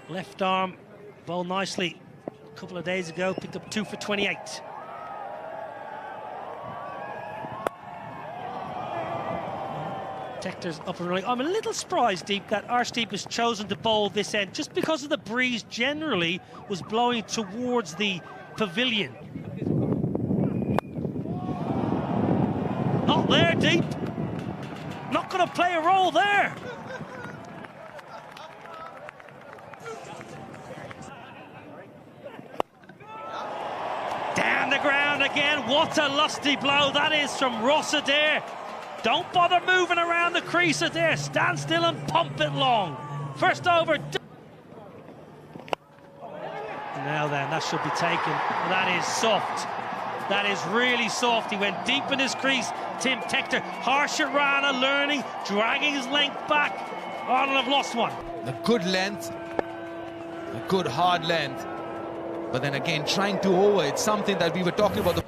Left arm, bowled nicely a couple of days ago, picked up 2 for 28. Tector's up and running. I'm a little surprised, Deep, that Arshdeep has chosen to bowl this end just because of the breeze generally was blowing towards the pavilion. Not there, Deep. Not going to play a role there. Down the ground again. What a lusty blow that is from Ross Adair. Don't bother moving around the crease there. Stand still and pump it long. First over. Now then, that should be taken. That is soft. That is really soft. He went deep in his crease. Tim Tector. Harsharana learning, dragging his length back. Ireland have lost one. A good length, a good hard length. But then again, trying to over, it's something that we were talking about.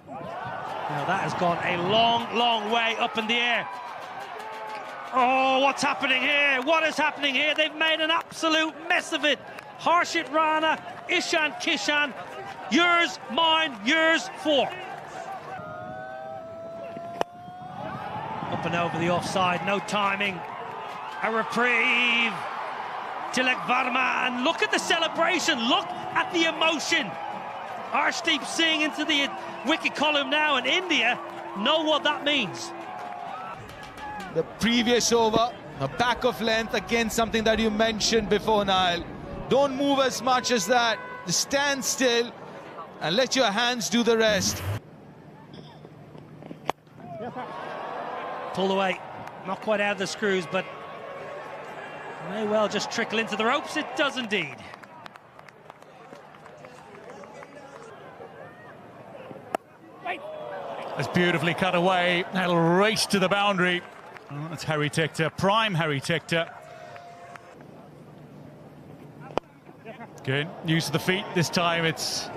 Now that has gone a long, long way up in the air. Oh, what's happening here? What is happening here? They've made an absolute mess of it. Harshit Rana, Ishan Kishan, yours, mine, yours, 4. Up and over the offside, no timing. A reprieve. Tilak Varma, and look at the celebration, look at the emotion. Arshdeep Singh into the wicket column now, and India know what that means. The previous over, a back of length, again something that you mentioned before, Niall. Don't move as much as that. Just stand still and let your hands do the rest. Pulled away, not quite out of the screws, but may well just trickle into the ropes. It does indeed. That's beautifully cut away. That'll race to the boundary. Oh, that's Harry Tector, prime Harry Tector. Good, use of the feet this time. It's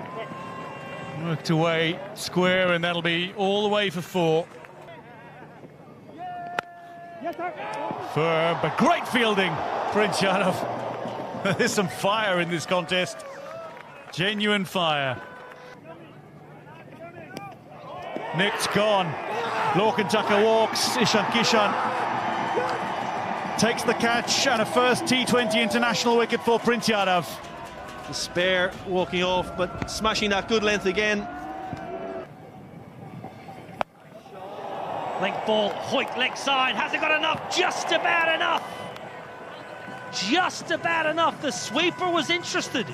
worked away square, and that'll be all the way for 4. Firm, but great fielding, Prince Yadav. There's some fire in this contest. Genuine fire. Nicked gone. Lorcan Tucker walks. Ishan Kishan takes the catch, and a first T20 international wicket for Prince Yadav. The spare walking off, but smashing that good length again. Length ball, Hoyt leg side, has it got enough? Just about enough. Just about enough. The sweeper was interested.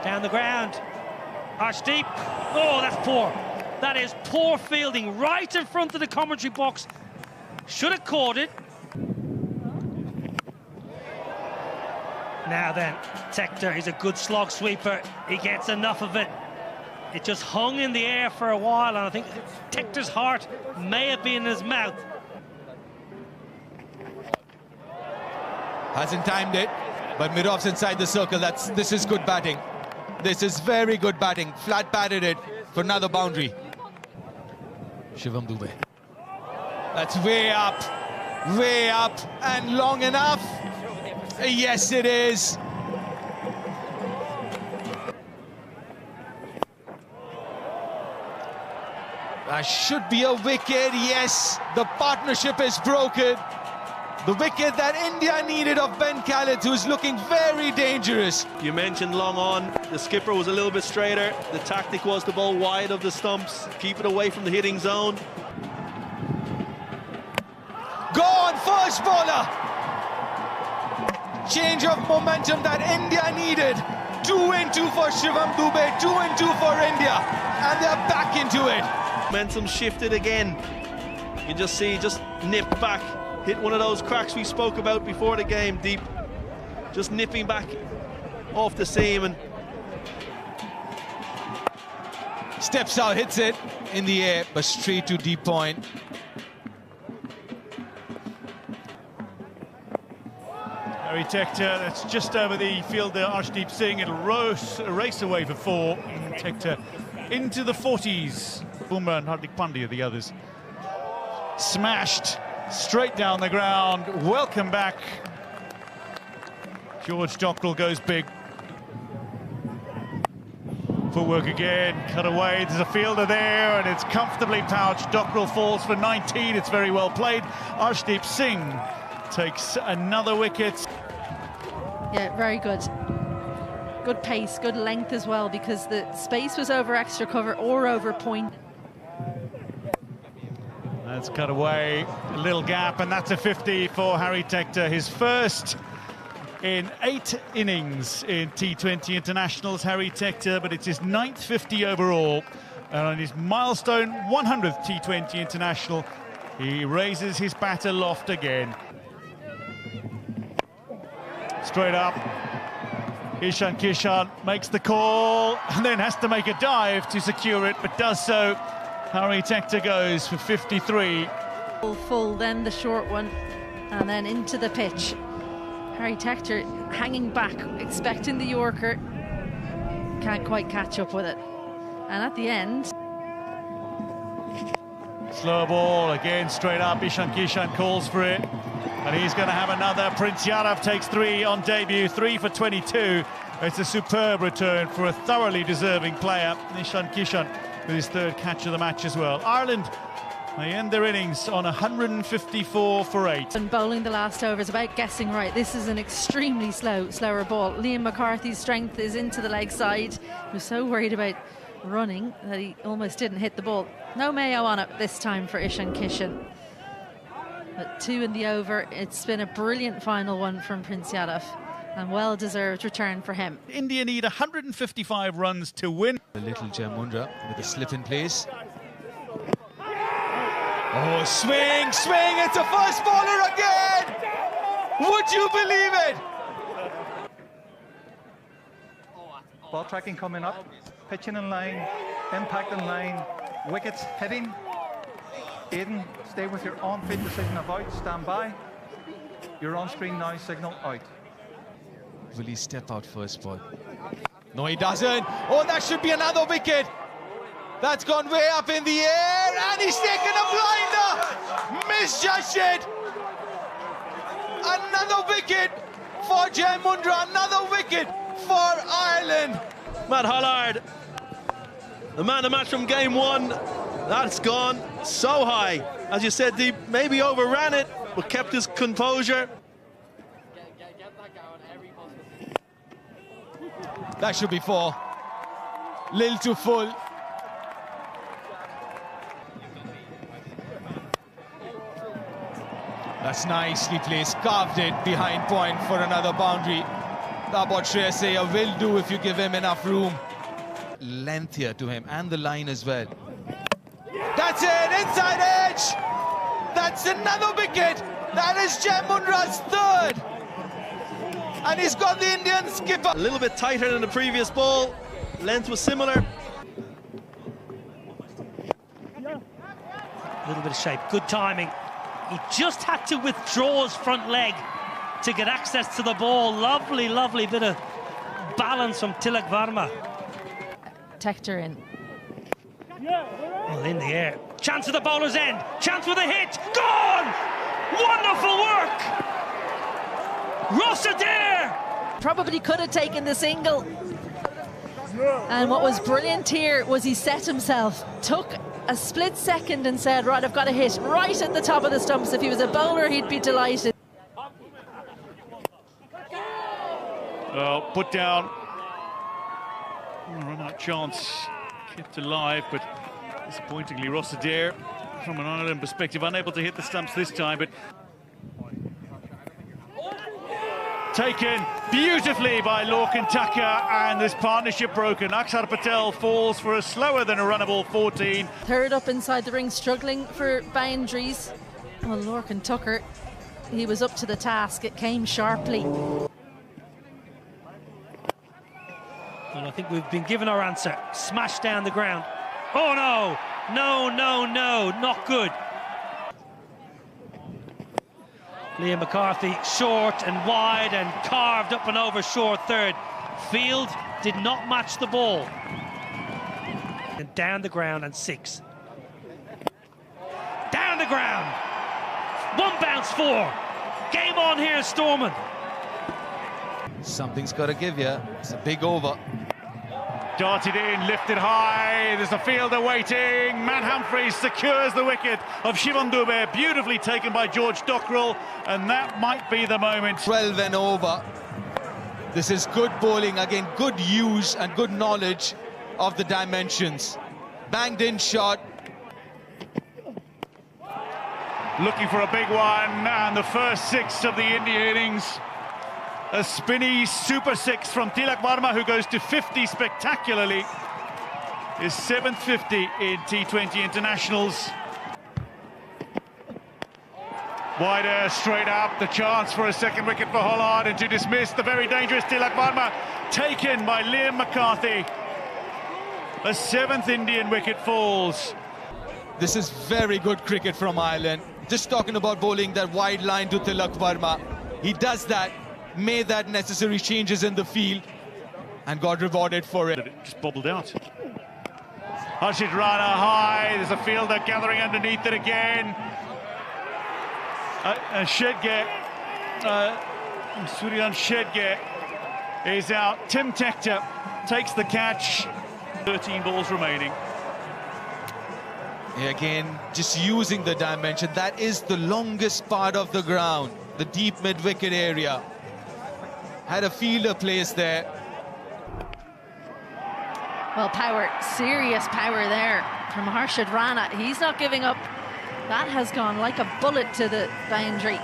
Down the ground. Arshdeep. Oh, that's poor. That is poor fielding right in front of the commentary box. Should have caught it. Now then, Tector is a good slog sweeper. He gets enough of it. It just hung in the air for a while, and I think Tector's heart may have been in his mouth. Hasn't timed it, but mid-off's inside the circle. This is good batting. This is very good batting. Flat batted it for another boundary. Shivam Dube. That's way up, and long enough. Yes, it is. That should be a wicket. Yes, the partnership is broken. The wicket that India needed of Ben Khaled, who's looking very dangerous. You mentioned long on. The skipper was a little bit straighter. The tactic was to bowl wide of the stumps, keep it away from the hitting zone. Gone, first bowler. Change of momentum that India needed. 2 and 2 for Shivam Dube, 2 and 2 for India, and they're back into it. Momentum shifted again. You can just see, just nip back, hit one of those cracks we spoke about before the game, Deep. Just nipping back off the seam and steps out, hits it in the air, but straight to deep point. Harry Tector, that's just over the fielder, Arshdeep Singh. It'll race away for 4. Tector into the 40s. Bumrah and Hardik Pandya, the others. Smashed straight down the ground. Welcome back. George Dockrell goes big. Footwork again, cut away, there's a fielder there, and it's comfortably pouched. Dockrell falls for 19, it's very well played. Arshdeep Singh takes another wicket. Yeah, very good. Good pace, good length as well, because the space was over extra cover or over point. That's cut away, a little gap, and that's a 50 for Harry Tector, his first in 8 innings in T20 internationals, Harry Tector, but it's his 9th 50 overall. And on his milestone 100th T20 international, he raises his bat aloft again. Straight up, Ishan Kishan makes the call and then has to make a dive to secure it, but does so. Harry Tector goes for 53. Full, then the short one, and then into the pitch. Harry Tector hanging back, expecting the Yorker, can't quite catch up with it. And at the end... Slow ball, again straight up, Ishan Kishan calls for it. And he's going to have another. Prince Yadav takes 3 on debut, 3 for 22. It's a superb return for a thoroughly deserving player. Ishan Kishan with his 3rd catch of the match as well. Ireland, they end their innings on 154 for 8. And bowling the last over is about guessing right. This is an extremely slower ball. Liam McCarthy's strength is into the leg side. He was so worried about running that he almost didn't hit the ball. No Mayo on it this time for Ishan Kishan. But 2 in the over. It's been a brilliant final one from Prince Yadav, and well-deserved return for him. India need 155 runs to win. A little Jamundra with a slip in place. Oh, swing, swing, it's a first bowler again! Would you believe it? Ball tracking coming up, pitching in line, impact in line, wickets hitting. Aidan, stay with your on-field decision of out, stand by. Your on-screen now signal out. Will he step out first ball? No, he doesn't. Oh, that should be another wicket. That's gone way up in the air, and he's taken a blinder. Misjudged it. Another wicket for Jamundra, another wicket for Ireland. Matt Hollard, the man of the match from game 1. That's gone so high. As you said, Deep, maybe overran it, but kept his composure. That should be 4. Little too full. That's nicely placed, carved it behind point for another boundary. That's what Shreyas Iyer will do if you give him enough room. Length here to him, and the line as well. That's it, inside edge! That's another wicket! That is Jamundra's 3rd! And he's got the Indian skipper. A little bit tighter than the previous ball. Length was similar. A little bit of shape, good timing. He just had to withdraw his front leg to get access to the ball. Lovely, lovely bit of balance from Tilak Varma. Tector in. Well, in the air. Chance at the bowler's end. Chance with a hit. Gone! Wonderful work! Ross Adair! Probably could have taken the single. And what was brilliant here was he set himself, took a split second and said, right, I've got a hit right at the top of the stumps. If he was a bowler, he'd be delighted. Well, put down. Run out chance. Kept alive, but disappointingly, Ross Adair, from an Ireland perspective, unable to hit the stumps this time, but taken beautifully by Lorcan Tucker, and this partnership broken. Akshar Patel falls for a slower than a runnable 14. 3rd up inside the ring, struggling for boundaries. Well, Lorcan Tucker, he was up to the task. It came sharply. And I think we've been given our answer. Smashed down the ground. Oh no! No, no, no, not good. Liam McCarthy short and wide and carved up and over short 3rd. Field did not match the ball. And down the ground and 6. Down the ground! One bounce, 4. Game on here, Stormont. Something's got to give you. It's a big over. Darted in, lifted high, there's a fielder waiting. Matt Humphreys secures the wicket of Shivam Dube, beautifully taken by George Dockrell, and that might be the moment. 12 and over. This is good bowling, again, good use and good knowledge of the dimensions. Banged in shot. Looking for a big one, and the first 6 of the India innings. A spinny super 6 from Tilak Varma, who goes to 50 spectacularly. His 7th 50 in T20 internationals. Wider, straight up, the chance for a second wicket for Holland, and to dismiss the very dangerous Tilak Varma, taken by Liam McCarthy. A 7th Indian wicket falls. This is very good cricket from Ireland. Just talking about bowling that wide line to Tilak Varma. He does that, made that necessary changes in the field, and got rewarded for it. It just bobbled out. Harshit Rana high, there's a fielder gathering underneath it again. Shedge, Suryan Shedge is out. Tim Tector takes the catch. 13 balls remaining. Again, just using the dimension. That is the longest part of the ground, the deep mid-wicket area. Had a fielder placed there. Well, power, serious power there from Harshit Rana. He's not giving up. That has gone like a bullet to the boundary.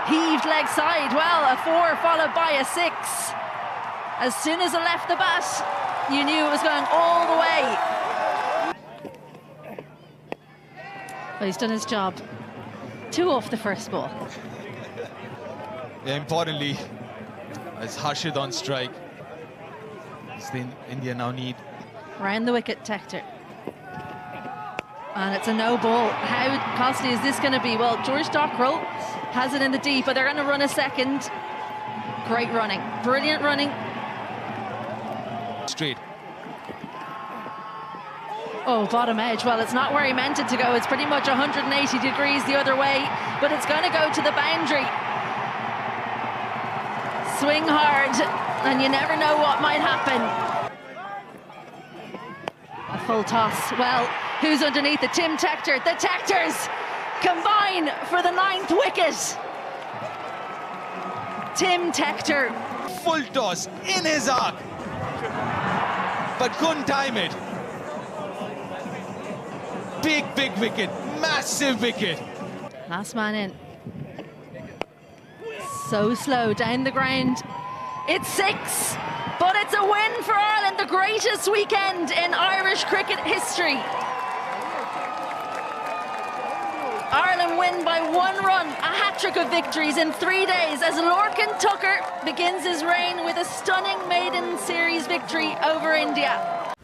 Heaved leg side. Well, a 4 followed by a 6. As soon as it left the bat, you knew it was going all the way. But he's done his job. 2 off the first ball. Yeah, importantly, as Harshit on strike. India now need. Round the wicket, Tector. And it's a no ball. How costly is this going to be? Well, George Dockrell has it in the deep, but they're going to run a second. Great running, brilliant running. Straight. Oh, bottom edge. Well, it's not where he meant it to go. It's pretty much 180 degrees the other way, but it's going to go to the boundary. Swing hard, and you never know what might happen. A full toss. Well, who's underneath it? Tim Tector. The Tectors combine for the 9th wicket. Tim Tector. Full toss in his arc, but couldn't time it. Big wicket, massive wicket. Last man in. So slow down the ground. It's 6, but it's a win for Ireland, the greatest weekend in Irish cricket history. Ireland win by 1 run, a hat-trick of victories in 3 days as Lorcan Tucker begins his reign with a stunning maiden series victory over India.